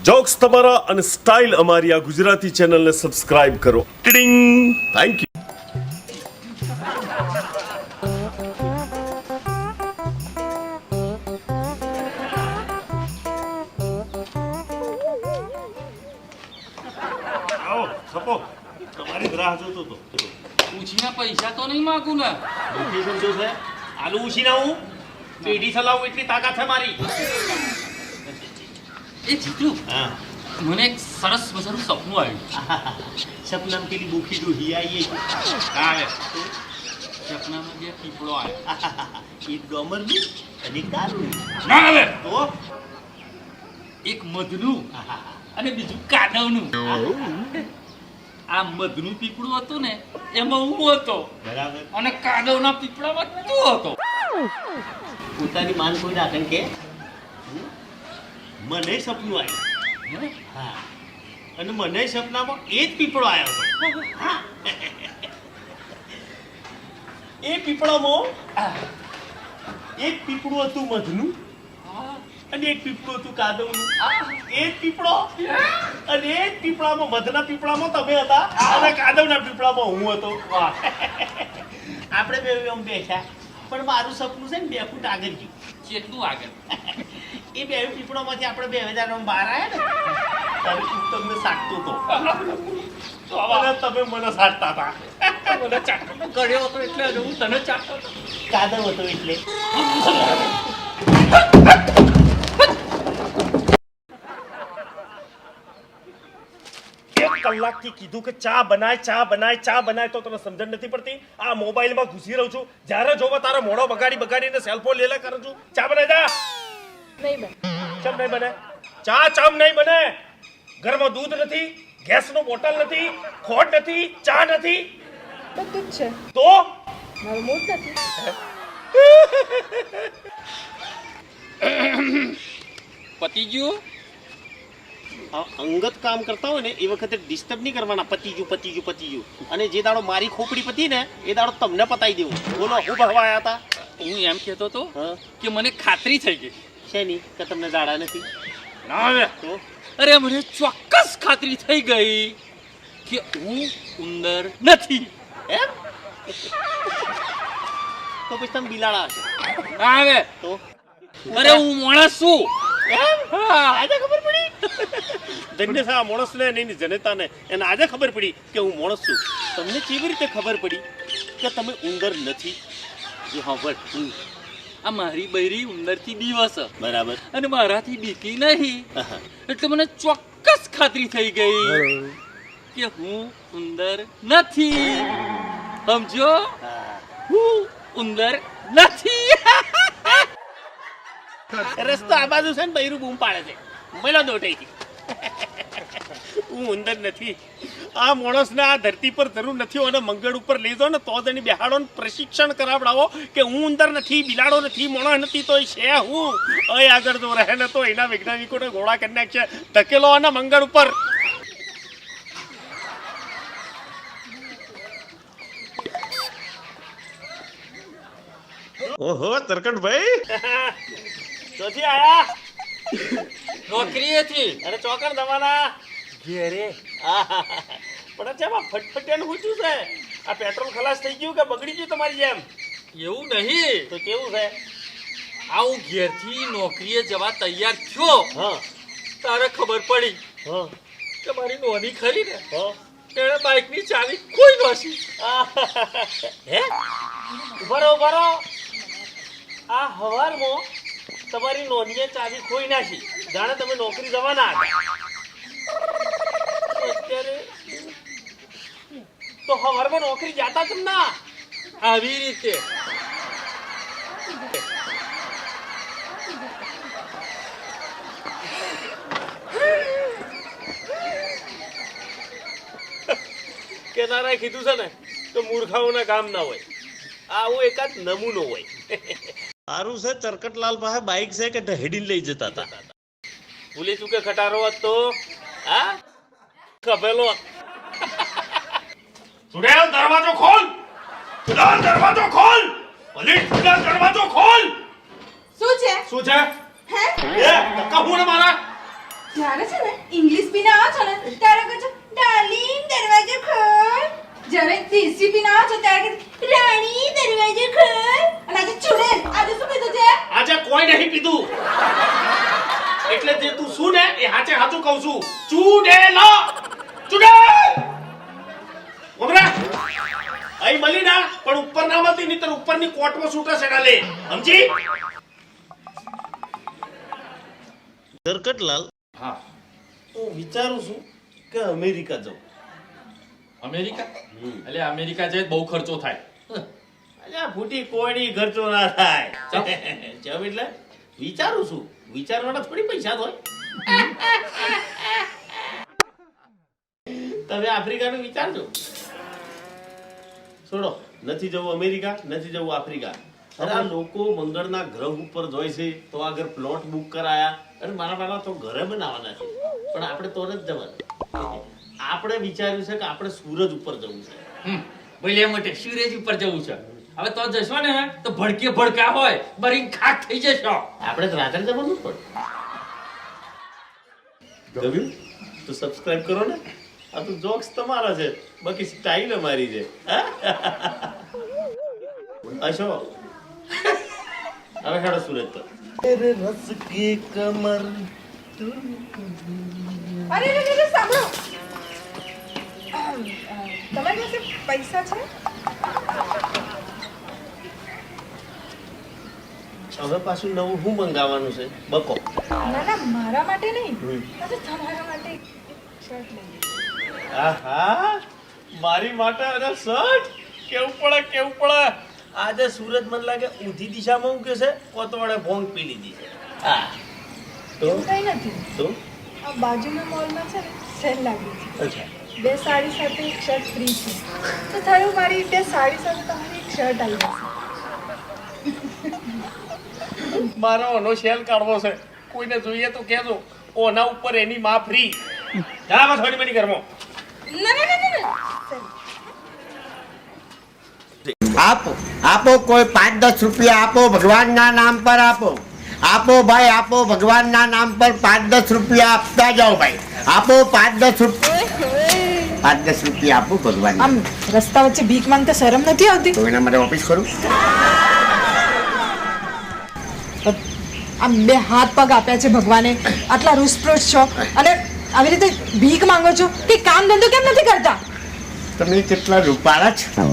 Jokes તમારા અને style અમારી આ ગુજરાતી ચેનલને સબસ્ક્રાઇબ કરો. ટિડિંગ. Thank you. તમારી રાહ જોતો તો ઉછીના પૈસા તો નહીં માંગુ ને. દુઃખી સમજો છે આલુ ઉછીના હું પેઢી ચલાવું એટલી તાકાત છે મારી. એ જીતું, હા મને એક સરસ મજાનું સપનું આવ્યું. સપનામાં પેલી બુખી ડોહી આવીએ આવે સપનામાં બે પીપળો આવ્યો. એક ડોમરનું અને એક દારૂનું. ના આવે તો એક મધનું અને બીજું કાદવનું. આ મધનું પીપળું હતું ને એમાં હું હતો બરાબર. અને કાદવના પીપળામાં તું હતો. પોતાની માન કોઈ રાખે કે મને સપનું આવ્યું. હે? હા અને મને સપનામાં એ જ પીપળો આવ્યો હતો. હા. એ પીપળામાં એક પીપળું હતું મધનું અને એક પીપળું હતું કાદવનું. એ જ પીપળો અને એ જ પીપળામાં મધના પીપળામાં તમે હતા અને કાદવના પીપળામાં હું હતો. વાહ. આપણે બે આમ બેઠા પણ મારું સપનું છે ને 2 ફૂટ આગળ ગયું. કેટલું આગળ? એ બે પીપળામાંથી આપણે 2000 બહાર આવ્યા ને ત્યારે હું તમને સાટતો હતો અને તમે મને સાટતા હતા. મને ચાટો કર્યો હતો એટલે હું તને ચાટતો હતો. કાદવ હતો એટલે. કલાકથી કીધું કે ચા બનાય તો તને સમજણ નથી પડતી. આ મોબાઈલમાં ઘૂસી રહું છું. જ્યારે જોવો તારા મોઢો બગાડીને સેલ્ફોન લેલા કરું છું. ચા બનાય જા. નહીં બને. ચમ નહીં બને? ચા ચમ નહીં બને? ઘરમાં દૂધ નથી, ગેસનો બોટલ નથી, ખોટ નથી, ચા નથી. બધું જ છે. તો મારું મૂડ નથી. પતી ગયું? અંગત કામ કરતા હોય ને એ વખતે ડિસ્ટર્બ નહીં કરવાના. પતી ગયું અને જે દાડો મારી ખોપડી પતી ને એ દાડો તમને પતાઈ દેવું. બોલો હું ભરવા આવ્યા હતા. હું એમ કહેતો હતો હા કે મને ખાતરી થઈ ગઈ. શેની કે તમને જાડા નથી? ના આવે. તો અરે મને ચોક્કસ ખાતરી થઈ ગઈ કે હું ઉંદર નથી. એમ તો પછી તમે બિલાડા હશે. ના આવે. તો અરે હું માણસ છું. એમ હા. આજે ખબર પડી. ધન્ય છે આ માણસને અને એની જનતાને એને આજે ખબર પડી કે હું માણસ છું. તમને કેવી રીતે ખબર પડી કે તમે ઉંદર નથી? જો હા બટ આ મારી બૈરી ઉંદરથી બીવસ બરાબર. અને મારાથી બીતી નહીં. એટલે મને ચોક્કસ ખાતરી થઈ ગઈ કે હું ઉંદર નથી. સમજો? હું ઉંદર નથી. રસ્તો આ બાજુ છે ને બૈરું બૂમ પાડે છે. બોલો દોટાઈથી હું ઉંદર નથી. આ માણસને આ ધરતી પર જરૂર નથી અને મંગળ ઉપર લઈ જાઓ ને તો જ એની બેહાડો ને પ્રશિક્ષણ કરાવડાવો કે હું ઉંદર નથી, બિલાડો નથી, માણસ નથી તો છે હું. અહીં આગળ જો રહે ને તો એના વૈજ્ઞાનિકોને ગોળા કરી નાખશે. ધકેલો અને મંગળ ઉપર. ઓહો તરકટભાઈ. ચોથી આયા નોકરીએથી અરે ચોકર દવાના ઘેરે. પણ અચ્છા ફટફટિયાનું પૂછ્યું છે. આ પેટ્રોલ ખલાસ થઈ ગયું કે બગડી ગયું તમારી જેમ? એવું નહીં. તો કેવું છે? આ હું ઘેરથી નોકરીએ જવા તૈયાર થયો હા તારે ખબર પડી હા કે મારી નોની ખરી ને હા એણે બાઇકની ચાવી કોઈ નોશી. હે બરો આ હવારમાં તમારી નોંધીએ ચાવી ખોઈ નાખી. જાણે તમે નોકરી જવાના હતા. અત્યારે તો હવારમાં નોકરી જાતા કેમ ના? આવી રીતે કેનારાએ કીધું છે ને તો મૂર્ખાઓના કામ ના હોય. આવો એકાદ નમૂનો હોય. સારું છે ચરકટલાલ પાસે બાઇક છે કે ઢહેડીને લઈ જતા હતા. ભૂલી ચૂકે ખટારો હોત તો હા કભેલો. સુરેલ દરવાજો ખોલ. દરવાજો ખોલ. ભલે દરવાજો ખોલ. શું છે? શું છે? હે? એ ધક્કા હું ને મારા જ્યારે છે ને ઇંગ્લિશ પીને આવો છો ને ત્યારે કહો છો ડાર્લિંગ દરવાજો ખોલ. જ્યારે દેશી પીને આવો છો ત્યારે કહો છો, રાણી દરવાજો ખોલ. અને આજે ચૂડેલ આજે શું કીધું છે? આજે કોઈ નહીં પીધું એટલે જે તું શું ને એ હાચે હાચું કહું છું. ચૂડેલો ચૂડેલ ઓબરા અહીં મળી ના પણ ઉપર ના મળતી નહીતર ઉપરની કોટમાં છૂટા સેડા લે સમજી. કરકટલાલ, હા હું વિચારું છું કે અમેરિકા જાઉં. અમેરિકા એટલે અમેરિકા જાય બહુ ખર્ચો થાય. અલ્યા ફૂટી કોઈની ખર્ચો ના થાય જમ એટલે વિચારું છું. વિચારવાના થોડી પૈસા હોય. તમે આફ્રિકાનું વિચારજો. છોડો, નથી જવું અમેરિકા, નથી જવું આફ્રિકા. અરે આ લોકો મંગળના ગ્રહ ઉપર જોઈ છે તો આગળ પ્લોટ બુક કરાયા. અરે મારા તો ઘરે બનાવવાના છે પણ આપણે તો નથી જવાનું. આપણે વિચાર્યું છે કે આપણે સૂરજ ઉપર જવું છે. બોલે માટે સૂરજ ઉપર જવું છે. હવે તો જશો ને તો ભડકે ભડકા હોય બરી ખાક થઈ જશો. આપણે તો રાત્રે જવાનું પડે. ગમ્યું તો સબસ્ક્રાઇબ કરો ને. આ તો જોક્સ તમારા છે બાકી સ્ટાઇલ અમારી છે. અશો હવે હેડો સુરત પર. तेरे रस की कमर અરે રે રે સાંભળો તમારી પાસે પૈસા છે? હવે પાછું નવું શું મંગાવવાનું છે બકો? ના ના મારા માટે નહીં આ તો તમારા માટે એક શર્ટ લઈ. આહા મારી માટે અરે શર્ટ કેવું પડે. આજે સુરત મને લાગે ઊંધી દિશામાં મૂકે છે કોતવાડે ભોંગ પી લીધી છે. હા તો એવું કંઈ નથી. તો આ બાજુના મોલમાં છે ને સેલ લાગી છે. અચ્છા 2 સાડી સાથે એક શર્ટ ફ્રી છે તો થયું મારી 2 સાડી સાથે તમારી એક શર્ટ આવી જશે. મારો ઓનો શેલ કાઢવો છે. કોઈને જોઈએ તો કહેજો ઓના ઉપર એની માં ફ્રી. જા બસ થોડી મની ઘરમાં. ના ના ના ના આપો આપો કોઈ 5-10 રૂપિયા આપો ભગવાનના નામ પર આપો. આપો ભાઈ આપો ભગવાનના નામ પર 5-10 રૂપિયા આપતા જાઓ ભાઈ. આપો 5-10 રૂપિયા 5-10 રૂપિયા આપો ભગવાન. આમ રસ્તા વચ્ચે ભીખ માંગતા શરમ નથી આવતી? તો એના માટે ઓફિસ કરું. આમ 2 હાથ પગ આપ્યા છે ભગવાને, આટલા રૂસપ્રોસ છો અને આવી રીતે ભીખ માંગો છો કે કામ ધંધો કેમ નથી કરતા? તમે કેટલા રૂપાળા છો,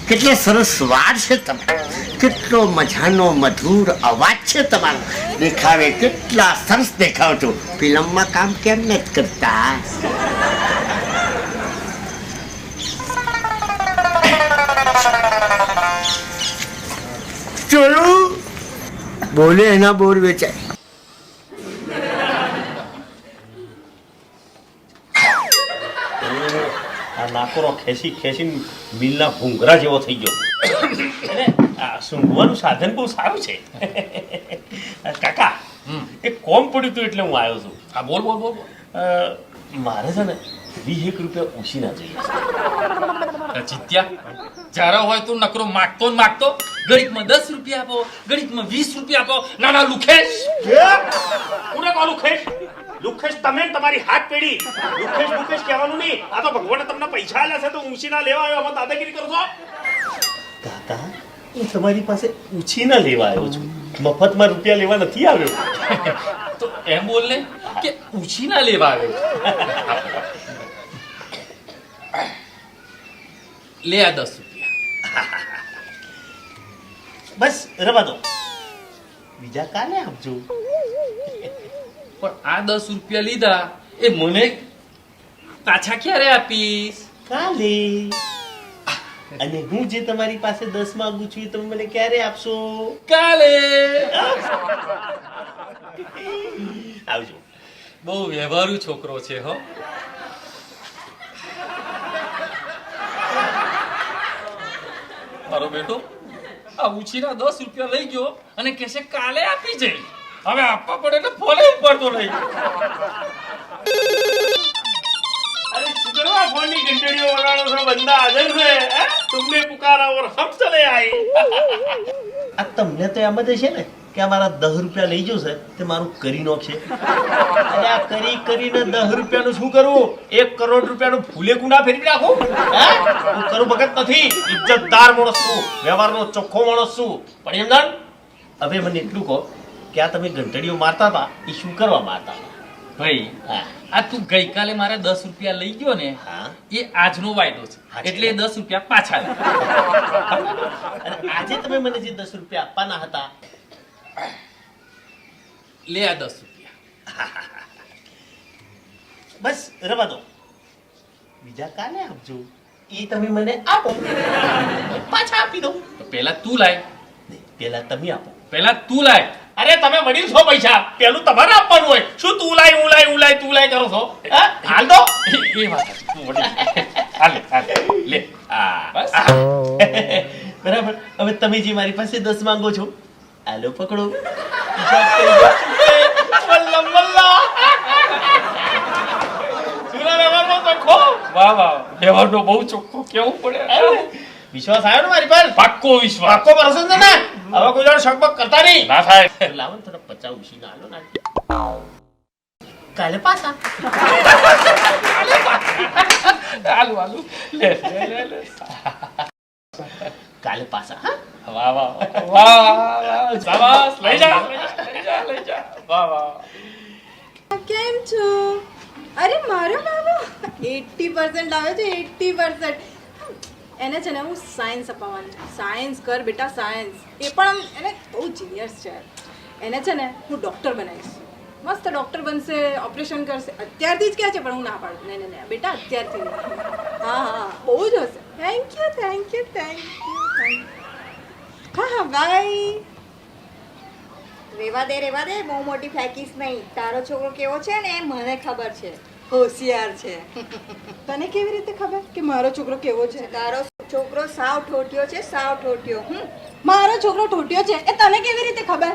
કેટલો સરસ સ્વાદ છે તમારો, કેટલો મજાનો મધુર અવાજ છે તમારો, દેખાવે કેટલા સરસ દેખાવ છો. ફિલ્મમાં કામ કેમ નથી કરતા? જોયું બોલે એના બોર વેચાય. આ નાકોરો ખેંચી મિલના ભૂંગરા જેવો થઈ ગયો. અને આ સૂંઘવાનું સાધન બહુ સારું છે. કાકા એક કોમ પડ્યું હતું એટલે હું આવ્યો છું. હા બોલ. મારે છે ને 20 રૂપિયા ઉછીના જોઈએ. ચિત્યા જ્યારે હોય તો નકરો માગતો ને માગતો. ગણિતમાં 10 રૂપિયા આપો, ગણિતમાં 20 રૂપિયા આપો. નાના લુખેશ કોને કહો લુખેશ? લુખેશ તમે ને તમારી હાથ પેઢી. લુખેશ કહેવાનું નહીં. આ તો ભગવાને તમને પૈસા આલ્યા છે તો ઉછીના લેવા આવ્યો. આમાં દાદાગીરી કરો છો? કાકા હું તમારી પાસે ઉછીના લેવા આવ્યો છું, મફતમાં રૂપિયા લેવા નથી આવ્યો. તો એમ બોલ ને કે ઉછીના લેવા આવે. લે આ 10 રૂપિયા. બસ રવા દો, બીજા કાલે આપજો. પણ આ 10 રૂપિયા લીધા એ મને પાછા ક્યારે આપીશ? કાલે. અને હું જે તમારી પાસે 10 માંગુ છું એ તમે મને ક્યારે આપશો? કાલે. આવજો. બહુ વ્યવહારુ છોકરો છે હો. મારો બેટો આ ઉછીના 10 રૂપિયા લઈ ગયો અને કહેશે કાલે આપી જઈ. હવે આપવા પડે એટલે ફોને ઉપાડતો નહીં. अरे शुक्रवार फोन की घंटड़ियों वगाड़ो सा बंदा हाजिर है. तुमने पुकारा और हम चले आए. આ તમને તો એમ જ છે ને કે આ મારા 10 રૂપિયા લઈ ગયો છે તે મારું કરી નાખશે. અને આ કરીને 10 રૂપિયાનું શું કરવું? 1 કરોડ રૂપિયાનું ફૂલે કુંડા ફેરવી નાખું? હે? હું કરું ભગત નથી, ઇજ્જતદાર માણસ છું, વ્યવહારનો ચોખ્ખો માણસ છું. પણ એમ જાણ, હવે મને એટલું કહો કે આ તમે ઘંટડીઓ મારતા હતા એ શું કરવા મારતા હતા? ભાઈ હા. આ તું ગઈકાલે મારા 10 રૂપિયા લઈ ગયો ને હા. એ આજનો વાયદો છે એટલે 10 રૂપિયા પાછા લે. અને આજે તમે મને જે 10 રૂપિયા આપવાના હતા લે આ 10 રૂપિયા. બસ રવા દો, બીજા કાલે આપજો. એ તમે મને આપો, પાછા આપી દો. તો પહેલા તું લાય, નહીં, પહેલા તમે આપો. પહેલા તું લાય. અરે તમે વડીલ છો, પૈસા પેલું તમારે આપવાનું હોય. શું તું લાય હું લાય હું લાય તું લાય કરો છો? હા? હાલ દો. એ વાત છે, તું વળી. હાલે લે. બસ. બરાબર. હવે તમે જે મારી પાસે 10 માંગો છો, આલો પકડો. વલ્લા વલ્લા. સુરા વ્યવહારનો ચોખ્ખો. વાહ વાહ, વ્યવહારનો બહુ ચોખ્ખો કેવું પડે. વિશ્વાસ આવ્યો ને મારી પર? પાક્કો વિશ્વાસ. પાક્કો ભરોસો છે ને? હવે કોઈ જાણ શકબક કરતા નહીં. ના થાય. લાવો ને થોડા 50 ઉછીના આલો ના. કાલે પાછા. હાલું હાલું લે લે. કાલે પાછા. હા? વાહ વાહ વાહ વાહ, શાબાશ. લઈ જા લઈ જા. વાહ વાહ. કેમ છો? અરે મારો બાબો 80% આવે છે, 80%. એને છે ને હું સાયન્સ અપાવવાની છું. સાયન્સ કર બેટા, સાયન્સ. એ પણ આમ એને બહુ જીનિયસ છે. એને છે ને હું ડૉક્ટર બનાવીશ. મસ્ત ડૉક્ટર બનશે, ઓપરેશન કરશે. અત્યારથી જ કહે છે પણ હું ના પાડું. નહીં નહીં બેટા, અત્યારથી. હા હા, બહુ જ હશે. Thank you thank you thank you thank you. હા હા, બાય. રેવા દે બહુ મોટી ફેંકીશ નહીં. તારો છોકરો કેવો છે ને મને ખબર છે, હોશિયાર છે. તને કેવી રીતે ખબર કે મારો છોકરો કેવો છે? તારો છોકરો સાવ ઠોઠિયો છે, સાવ ઠોઠિયો. મારો છોકરો ઠોટ્યો છે એ તને કેવી રીતે ખબર?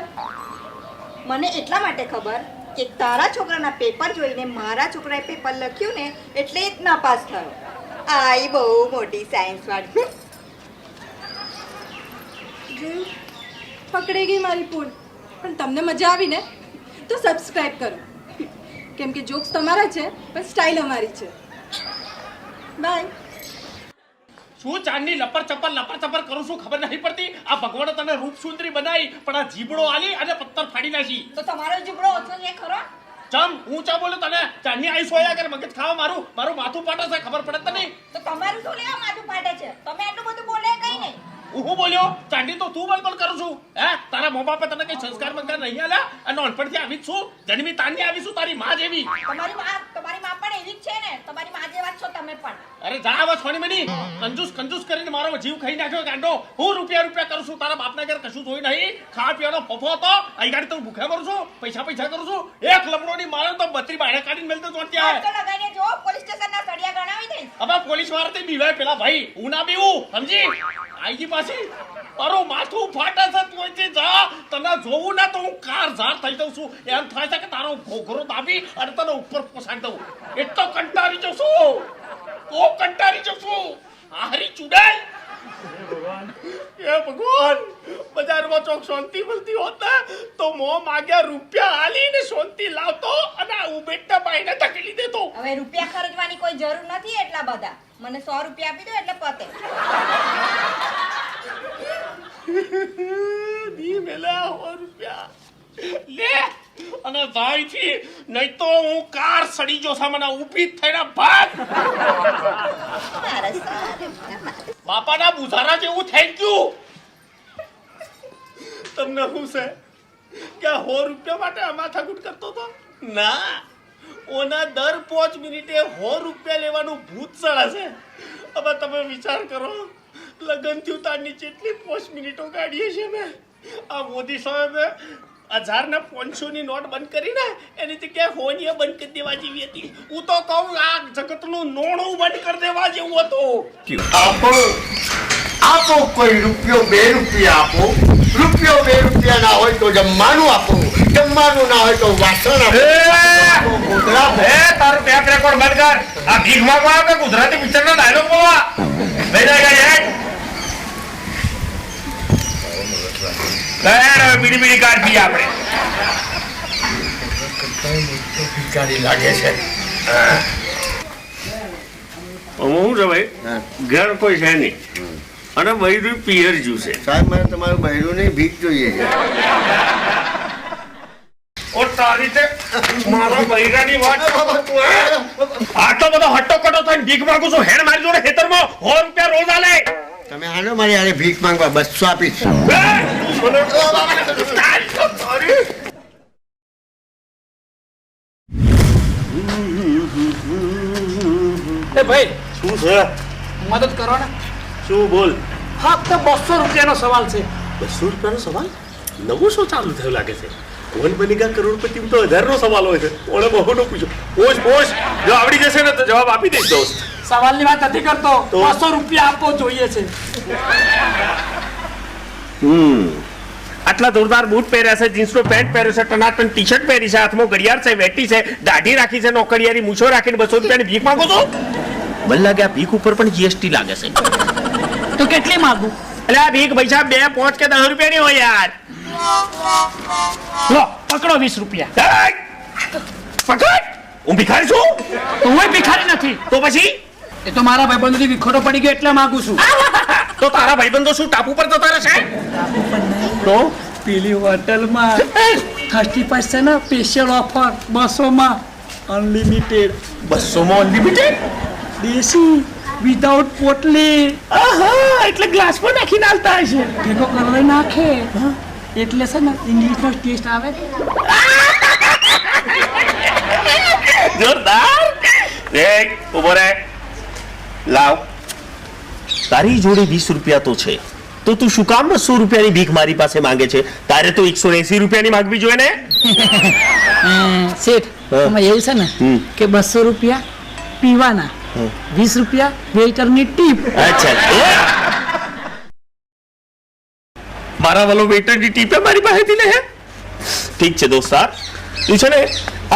મને એટલા માટે ખબર કે તારા છોકરાના પેપર જોઈને મારા છોકરાએ પેપર લખ્યું ને એટલે જ નાપાસ થયો. આઈ બહુ મોટી સાયન્સ વાળી. જોયું? પકડી ગઈ મારી પૂલ. પણ તમને મજા આવી ને તો સબસ્ક્રાઇબ કરો, કેમ કે જોક્સ તમારા છે પણ સ્ટાઇલ અમારી છે. બાય. શું ચાંદની લપર ચપર કરું છું ખબર નહીં પડતી? આ ભગવાને તને રૂપ સુંદરી બનાવી પણ આ જીબડો આલી અને પથ્થર ફાડી નાખી. તો તમારો જીબડો ઓછો છે ખરો? ચમ હું ચા બોલું તને? ચાંદની આઈ સોયા કરે મગજ ખાવા મારું માથું પાટે છે, ખબર પડે તને? તો તમારું શું લેવા માથું ફાટે છે? તમે આટલું બધું બોલે કઈ નહીં. હું બોલ્યો? ચાંદી તો તું બોલ કરું છું. હે, તારા મા બાપે તને કઈ સંસ્કાર બંસ્કાર નહીં આલ્યા? અને નાનપણથી આવી જ છું, જન્મી તારની આવી છું, તારી માં જેવી. તમારી માં પણ એવી જ છે ને. તમારી માં જેવા જ છો તમે પણ. અરે જા આવા છોડી મની. કંજૂસ કરીને મારો જીવ ખાઈ નાખ્યો ગાંડો. હું રૂપિયા કરું છું, તારા બાપના ઘર કશું જોઈ નહીં. ખાવા પીવાનો ફફો હતો, અહીં ગાડી તો ભૂખ્યા કરું છું, પૈસા કરું છું. એક લમડોની મારે તો 32 બાયડા કાઢીને મેલતો જોન ત્યાં. તો લગાઈને જો પોલીસ સ્ટેશનના સળિયા ગણાવી દઈશ. હવે પોલીસ વાળા તે બીવાય પેલા ભાઈ, હું ના બીવું, સમજી? આઈજી પાછી મારું માથું ફાટે છે. તું જા, તને જોવું ના તો હું કાર ઝાર થઈ જઉં છું. એમ થાય છે કે તારો ઘોઘરો દાબી અને તને ઉપર પોસાડી દઉં. એટલો કંટાળી જઉં છું, હારી ચુડાઈ. એ ભગવાન, બજારમાં ચોક શાંતિ મળતી હોત ને તો મો માગ્યા રૂપિયા હાલીને શાંતિ લાવતો અને આ ઉબેટના બાઈને ધકેલી દેતો. હવે રૂપિયા ખર્ચવાની કોઈ જરૂર નથી એટલા બધા. મને 100 રૂપિયા આપી દો એટલે પતે. દી મેલા 100 રૂપિયા લે અને જાય થી, નહીં તો હું કાર સડી જો સામે ઊભી થઈને ભાગ. બાપાના બુઝારા જેવું થેન્ક યુ. તમને શું છે કે 100 રૂપિયા માટે આ માથાકૂટ કરતો હતો? ના, ઓના દર 5 મિનિટે 100 રૂપિયા લેવાનું ભૂત ચડે છે. હવે તમે વિચાર કરો, લગન થયું તારની જેટલી 5 મિનિટો કાઢીએ છીએ ને. આ મોદી સાહેબે 1000 ને 500 ની નોટ બંધ કરીને એની જગ્યાએ હોનીએ બંધ કરી દેવા જેવી હતી. હું તો કહું આ જગતનું નોણું બંધ કરી દેવા જેવું હતું. આપો કોઈ રૂપિયો 2 રૂપિયા આપો. રૂપિયો 2 રૂપિયા ના હોય તો જમવાનું આપો. જમવાનું ના હોય તો વાસણ આપો. તારું ટેપ રેકોર્ડ બંધ કર. આ ભીખ માંગવા આવે કે ગુજરાતી પિક્ચર નો ડાયલોગ બોલવા? લઈ જાય ગાડી હેડ. બીડી બીડી કાઢી આપણે લાગે છે હું છે ભાઈ ઘર કોઈ છે નહીં અને બૈરું પિયર જ્યું છે સાહેબ મારે તમારું બહેરું નહીં ભીખ જોઈએ છે ઓ તારી તે મારા બૈરાની વાત આટલો બધો હટ્ટો કટો થઈને ભીખ માંગુ છું હેડ મારી જોડે ખેતરમાં 100 રૂપિયા રોજ આલે તમે હાલો મારી હારે ભીખ માંગવા 200 આપીશ એ ભાઈ શું છે મદદ કરો ને શું બોલ ફક્ત 200 રૂપિયાનો સવાલ છે 200 રૂપિયાનો સવાલ નવો શો ચાલુ થયો લાગે છે કોણ બનેગા કરોડપતિ તો 1000 નો સવાલ હોય છે ઓણે બહુનો પૂછો પોષ જો આવડી જશે ને તો જવાબ આપી દઈશ દોસ્ત સવાલની વાત નથી કરતો 200 રૂપિયા આપવો જોઈએ છે આટલા જોરદાર બૂટ પહેર્યા છે જીન્સનો પેન્ટ પહેર્યો છે ટનાટન ટી-શર્ટ પહેરી છે હાથમાં ઘડિયાળ છે વેટી છે દાઢી રાખી છે નોકરિયારી મૂછો રાખીને 200 રૂપિયાની ભીખ માંગો છો મને લાગે આ ભીખ ઉપર પણ જીએસટી લાગે છે તો કેટલી માંગુ એટલે આ ભીખ પૈસા 2, 5 કે 10 રૂપિયાની હોય યાર લો પકડો 20 રૂપિયા પકડ હું ભિખારી છું તો હું ભિખારી નથી તો પછી એ તો મારા ભાઈબંધોથી વિખોટો પડી ગયો એટલે માંગુ છું તો તારા ભાઈબંધો શું ટાપુ પર જતા રહેશે તો પેલી હોટલમાં 30% છે ને સ્પેશિયલ ઓફર 200 માં અનલિમિટેડ 200 માં અનલિમિટેડ દેશી વિધાઉટ પોટલી આહા એટલે ગ્લાસમાં નાખીને આલતા હશે ભેગો કરવા નાખે એટલે છે ને ઇંગ્લિશનો ટેસ્ટ આવે જોરદાર દેખ ઉભો રહે લાવ તારી જોડે 20 રૂપિયા તો છે તો તું શું કામ 200 રૂપિયાની ભીખ મારી પાસે માંગે છે તારે તો 180 રૂપિયાની માંગવી જોઈએ ને શેઠ એમાં એવું છે ને કે 200 રૂપિયા પીવાના 20 રૂપિયા વેઇટરની ટીપ અચ્છા મારા વાલો વેઇટરની ટીપે મારી પાસેથી લે હે ઠીક છે દોસ્તાર તું છે ને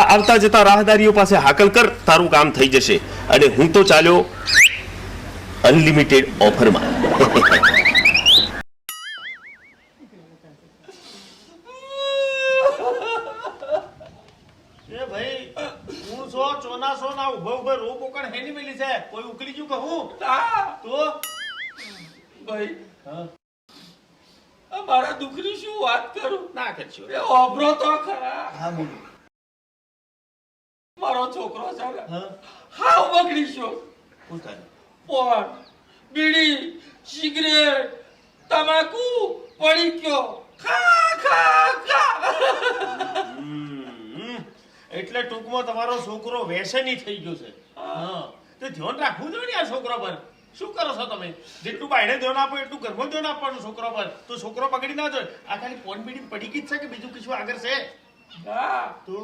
આ આવતા જતા રાહદારીઓ પાસે હાકલ કર તારું કામ થઈ જશે અને હું તો ચાલ્યો અનલિમિટેડ ઓફરમાં એ ભાઈ હું છો ચોનાસો ના ઉભો ઉભો રો પોકણ હેની મેલી છે કોઈ ઉકલી ગયું કહું તો ભાઈ મારા દુખરી શું વાત કરું ના કરજો એ ઓબરો તો ખરા હા બોલો મારો છોકરો છે ને હા હાવ બગડી ગયો શું થાય પોન બીડી સિગરેટ તમાકુ પડી ગયો ખા ખા ખા એટલે ટૂંકમાં તમારો છોકરો વ્યસની થઈ ગયો છે હા તો ધ્યાન રાખવું જોઈએ ને આ છોકરા પર શું કરો છો તમે જેટલું બાયણે ધ્યાન આપો એટલું ઘરમાં ધ્યાન આપવાનું છોકરા પર તો છોકરો પકડી ના જાય આ ખાલી પોન બીડી પડી ગઈ છે કે બીજું કશું આગળ છે હા તો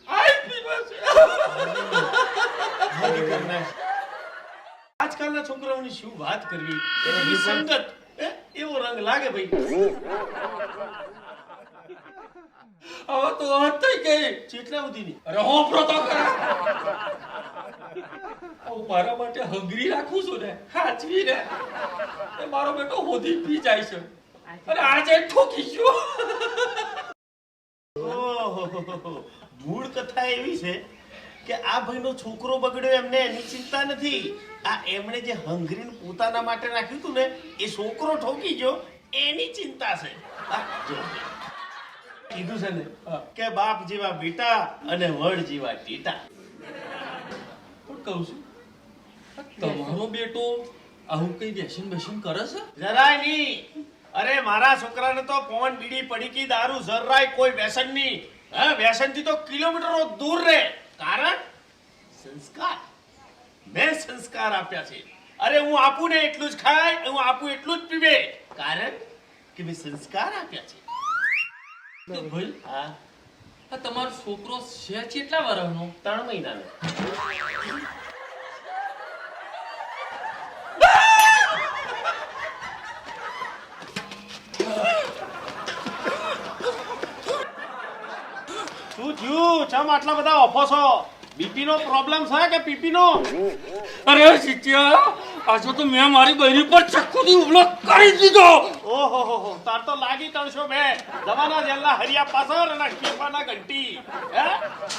આઈ પીવા છે આજકાલના છોકરાઓની શું વાત કરવી એની સંગત એવો રંગ લાગે ભાઈ હવે તો વાત થઈ ગઈ ચેટલા સુધીની અરે હોપરો તો ખરા હું મારા માટે હંગરી રાખું છું ને હાચવી ને એ મારો બેટો હોધી પી જાય છે અને આજે ઠોકી ગયો ઓહો મૂળ કથા એવી છે કે આ ભાઈનો છોકરો બગડ્યો એમને એની ચિંતા નથી આ એમણે જે હંગરીને પોતાના માટે રાખ્યું હતું ને એ છોકરો ઠોકી ગયો એની ચિંતા છે આ જો કીધું છે ને કે બાપ જેવા બેટા અને વડ જેવા ટેટા પણ કહું છું તમારો બેટો આવું કઈ વ્યસન બેસન કરે છે જરાય નહીં અરે મારા છોકરાને તો પોન બીડી પડીકી દારૂ જરાય કોઈ વ્યસન નહીં હા વ્યસનથી તો કિલોમીટરો દૂર રહે કારણ સંસ્કાર મેં સંસ્કાર આપ્યા છે અરે હું આપું ને એટલું જ ખાય હું આપું એટલું જ પીવે કારણ કે મેં સંસ્કાર આપ્યા છે તો ભાઈ હા આ તમારો છોકરો છે કેટલા વર્ષનો 3 મહિનાનો શું થયું ચમ આટલા બધા ઓફો છો બીપી નો પ્રોબ્લેમ છે કે પીપી નો અરે સિટિયા આજે તો મેં મારી બહેની પર ચક્કુથી હુમલો કરી દીધો ઓહો હો તાર તો લાગી 302 જવાના જેલના હરિયા પાછળ અને કેફાના ઘંટી હે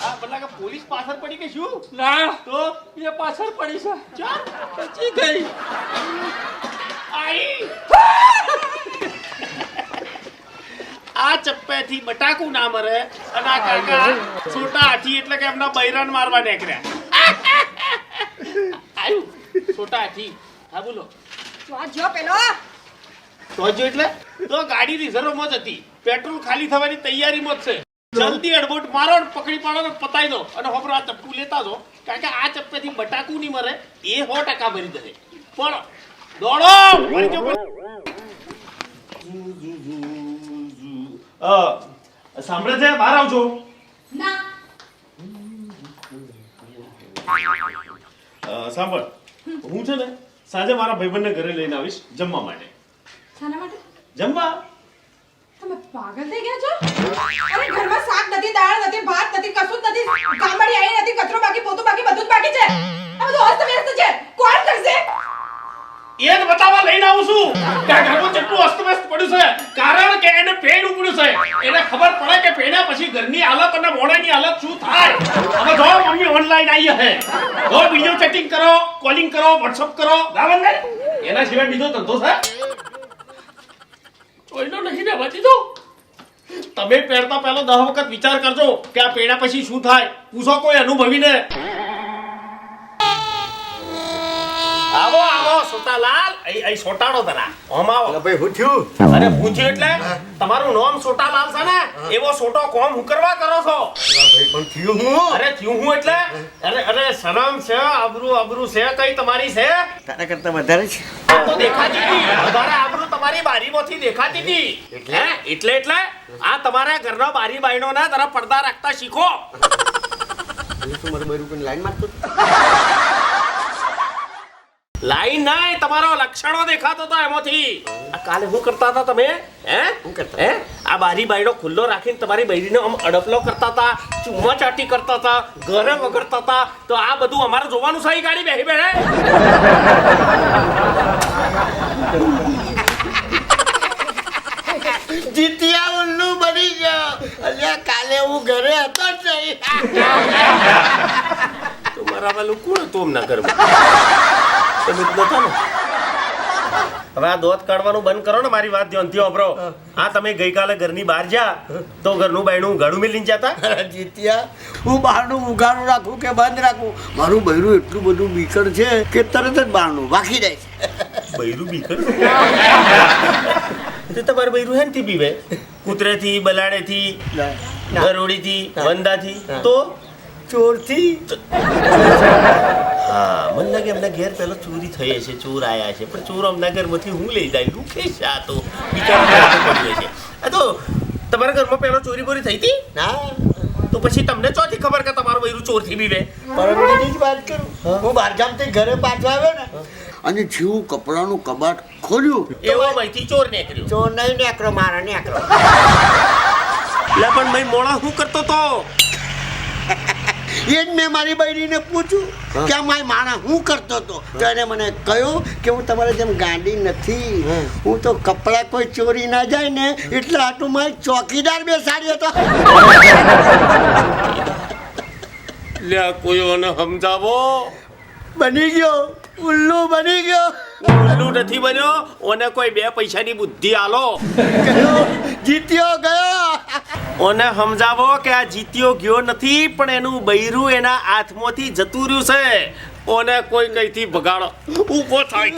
આ બદલા કે પોલીસ પાછળ પડી કે શું ના તો એ પાછળ પડી છે ચાલ બચી ગઈ આઈ આ ચપ્પેથી બટાકુ ના મરે અને આ કાકા છોટા હાથી એટલે કે એમના બૈરાન મારવા નીકળ્યા આયુ છોટા હાથી હા બોલો તો આ જો પેલો તો જો એટલે તો ગાડી રિઝર્વમાં જ હતી પેટ્રોલ ખાલી થવાની તૈયારીમાં જ છે જલ્દી અડબોટ મારો ને પકડી પાડો ને પતાઈ દો અને હોપરો આ ચપ્પુ લેતા જો કારણ કે આ ચપ્પેથી બટાકુ નહીં મરે એ 100% ભરી દે પણ દોડો ભરજો સાંભળે છે બહાર આવજો ના સાંભળ હું છે ને સાંજે મારા ભાઈબંધને ઘરે લઈને આવીશ જમવા માટે શાના માટે જમવા તમે પાગલ થઈ ગયા છો અરે ઘરમાં શાક નથી દાળ નથી ભાત નથી કશું જ નથી કામડી આવી નથી કચરો બાકી પોતું બાકી બધું જ બાકી છે આ બધું અસ્ત વ્યસ્ત છે કોણ કરશે એ જ બતાવવા લઈને આવું છું કે આ ઘરમાં કેટલું અસ્તવ્યસ્ત પડ્યું છે કારણ કે એને પેન ઉપડ્યું છે એને ખબર પડે કે પેના પછી ઘરની હાલત અને મોઢાની હાલત શું થાય હવે જો મમ્મી ઓનલાઈન આવી હે જો વિડિયો ચેટિંગ કરો કોલિંગ કરો WhatsApp કરો બરાબર ને એના સિવાય બીજો ધંધો છે કોઈનો નહીં ને બચી દો તમે પહેરતા પહેલો 10 વખત વિચાર કરજો કે આ પેડા પછી શું થાય પૂછો કોઈ અનુભવીને આવો આવો સોટાલાલ અહીં સોટાડો તરા ઓમ આવો ભાઈ હું થયું અરે પૂછ્યું એટલે તમારું નામ સોટાલાલ છે ને એવો સોટો કોમ હું કરવા કરો છો ભાઈ પણ થયું હું અરે થયું હું એટલે અરે શરમ છે આબરૂ છે કઈ તમારી છે તારા કરતા વધારે છે તો દેખાતી હતી વધારે આબરૂ તમારી બારીમાંથી દેખાતી હતી હે એટલે આ તમારા ઘરના બારી બાયણો ના તરફ પડદા રાખતા શીખો શું મારું બૈરું કોઈ લાઈન મારતો લાઈન નહીં તમારો લક્ષણો દેખાતો હતો એમાંથી આ કાલે શું કરતા હતા તમે હે શું કરતા? હે આ બારી બાયડો ખુલ્લો રાખીને તમારી બૈરીને આમ અડપલો કરતા હતા ચુમ્મા ચાટી કરતા હતા ઘરે વગરતા હતા તો આ બધું અમારે જોવાનું છે ગાડી બેહી બેહે જીતિયા ઉલ્લુ બની ગયો અલ્યા કાલે હું ઘરે હતો જ નહીં તો મારા વાલું કોણ હતું એમના ઘરમાં તમે જ નતા ને હવે આ દોત કાઢવાનું બંધ કરો ને મારી વાત ધ્યાનથી વાપરો આ તમે ગઈકાલે ઘરની બહાર જા તો ઘરનું બાયણું ઉઘાડું મેલીને જતા જીત્યા હું બહારનું ઉઘાડું રાખું કે બંધ રાખું મારું બૈરું એટલું બધું બીકણ છે કે તરત જ બહારનું વાખી જાય છે બૈરું બીકર તો તમારું બૈરું હેનથી પીવે કૂતરેથી બલાડેથી ગરોડીથી વંદાથી તો ચોરથી હા મને લાગે એમના ઘેર પહેલા ચોરી થઈ હશે ચોર આયા છે પણ ચોર અમના ઘરમાંથી હું લઈ જાય રૂકેશ આ તો બિચારો પડ્યો છે આ તો તમારા ઘરમાં પહેલા ચોરી બોરી થઈ હતી ના તો પછી તમને ચોથી ખબર કે તમારું બૈરું ચોરથી પીવે પરમડીની જ વાત કરું હું બહારગામથી ઘરે પાછો આવ્યો ને અને જેવું કપડાનું કબાટ ખોલ્યું એવો મહીથી ચોર નીકળ્યો ચોર નહીં નેકરો મારા નેકરો એટલે પણ મય મોળા શું કરતો તો એ જ મેં મારી બૈરીને પૂછ્યું કે આ માય માણા હું કરતો હતો તો એને મને કહ્યું કે હું તમારે જેમ ગાંડી નથી હું તો કપડાં કોઈ ચોરી ના જાય ને એટલે આટલું મારે ચોકીદાર બેસાડ્યો હતો લે કોઈઓને સમજાવો બની ગયો ઉલ્લુ બની ગયો ઉલ્લુ નથી બન્યો ઓને કોઈ 2 પૈસાની બુદ્ધિ આલો ગયો જીત્યો ગયો ઓને સમજાવો કે આ જીત્યો ગયો નથી પણ એનું બૈરું એના હાથમાંથી જતું રહ્યું છે ઓને કોઈ કઈથી ભગાડો ઊભો થાય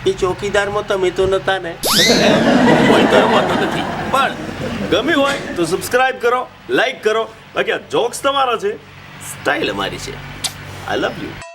એ ચોકીદારમાં તમે તો નતા ને કોઈ તો વાંધો નથી પણ ગમ્યું હોય તો સબસ્ક્રાઇબ કરો લાઈક કરો બાકી આ જોક્સ તમારા છે સ્ટાઇલ અમારી છે આઈ લવ યુ